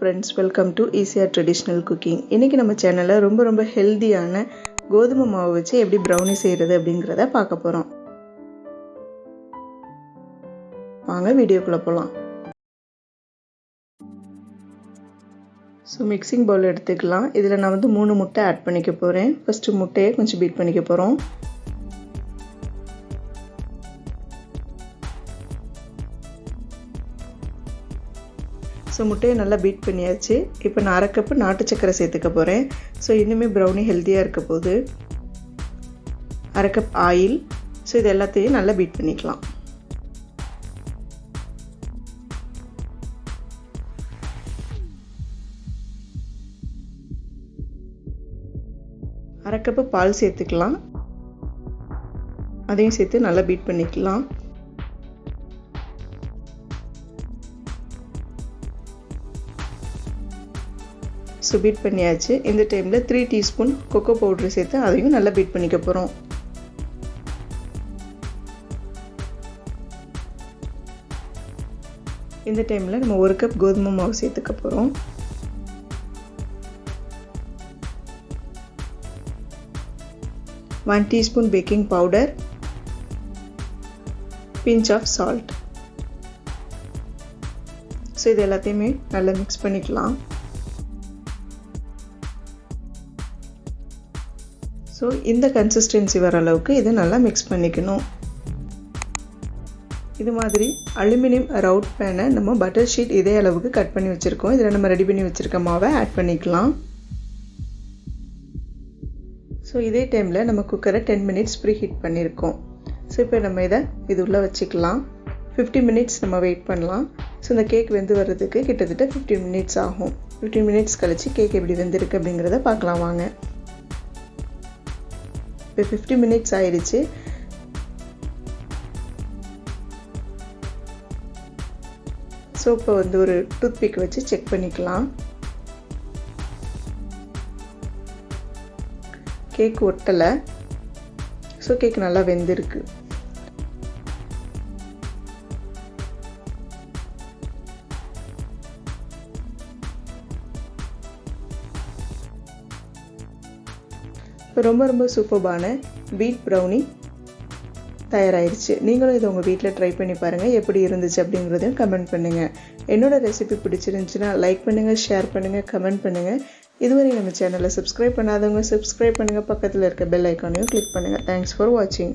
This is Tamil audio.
ஃப்ரெண்ட்ஸ், வெல்கம் டு ஈஸியாக ட்ரெடிஷ்னல் குக்கிங். இன்றைக்கி நம்ம சேனலில் ரொம்ப ஹெல்த்தியான கோதுமை மாவு வச்சு எப்படி ப்ரௌனி செய்கிறது அப்படிங்கிறத பார்க்க போகிறோம். வாங்க வீடியோக்குள்ளே போகலாம். மிக்சிங் பவுல் எடுத்துக்கலாம். இதில் நான் 3 முட்டை ஆட் பண்ணிக்க போகிறேன். ஃபஸ்ட்டு முட்டையை கொஞ்சம் பீட் பண்ணிக்க போகிறோம். முட்டையை நல்லா பீட் பண்ணியாச்சு. இப்போ நான் 1/2 கப்பு நாட்டு சக்கரை சேர்த்துக்க போகிறேன். இன்னுமே ப்ரௌனி ஹெல்த்தியாக இருக்க போகுது. 1/2 கப் ஆயில். இது எல்லாத்தையும் நல்லா பீட் பண்ணிக்கலாம். அரை கப்பு பால் சேர்த்துக்கலாம். அதையும் சேர்த்து நல்லா பீட் பண்ணிக்கலாம். பீட் பண்ணியாச்சு. இந்த டைமில் 3 டீஸ்பூன் கொக்கோ பவுடர் சேர்த்து அதையும் நல்லா பீட் பண்ணிக்க போகிறோம். இந்த டைமில் நம்ம 1 கப் கோதுமை மாவு சேர்த்துக்க போகிறோம். One teaspoon baking powder, pinch of salt. இது எல்லாத்தையுமே நல்லா மிக்ஸ் பண்ணிக்கலாம். இந்த கன்சிஸ்டன்சி வர அளவுக்கு இதை நல்லா மிக்ஸ் பண்ணிக்கணும். இது மாதிரி அலுமினியம் ரவுட் பேனை நம்ம பட்டர் ஷீட் இதே அளவுக்கு கட் பண்ணி வச்சுருக்கோம். இதில் நம்ம ரெடி பண்ணி வச்சுருக்க மாவை ஆட் பண்ணிக்கலாம். இதே டைமில் நம்ம குக்கரை 10 மினிட்ஸ் ப்ரீ ஹீட் பண்ணியிருக்கோம். இப்போ நம்ம இது உள்ளே வச்சுக்கலாம். 50 மினிட்ஸ் நம்ம வெயிட் பண்ணலாம். இந்த கேக் வெந்து வர்றதுக்கு கிட்டத்தட்ட 15 மினிட்ஸ் ஆகும். 15 மினிட்ஸ் கழித்து கேக் எப்படி வெந்திருக்கு அப்படிங்கிறத பார்க்கலாம் வாங்க. இப்போ 50 மினிட்ஸ் ஆயிடுச்சு. இப்போ ஒரு டூத் பிக் வச்சு செக் பண்ணிக்கலாம். கேக் ஒட்டலை. கேக் நல்லா வெந்திருக்கு. ரொம்ப சூப்பர்பான வீட் ப்ரௌனி தயாராகிடுச்சு. நீங்களும் இதை உங்கள் வீட்டில் ட்ரை பண்ணி பாருங்கள். எப்படி இருந்துச்சு அப்படிங்கிறதையும் கமெண்ட் பண்ணுங்கள். என்னோடய ரெசிபி பிடிச்சிருந்துச்சுன்னா லைக் பண்ணுங்கள், ஷேர் பண்ணுங்கள், கமெண்ட் பண்ணுங்கள். இதுவரை நம்ம சேனலை சப்ஸ்கிரைப் பண்ணாதவங்க சப்ஸ்கிரைப் பண்ணுங்கள். பக்கத்தில் இருக்க பெல் ஐக்கானையும் கிளிக் பண்ணுங்கள். தேங்க்ஸ் ஃபார் வாட்சிங்.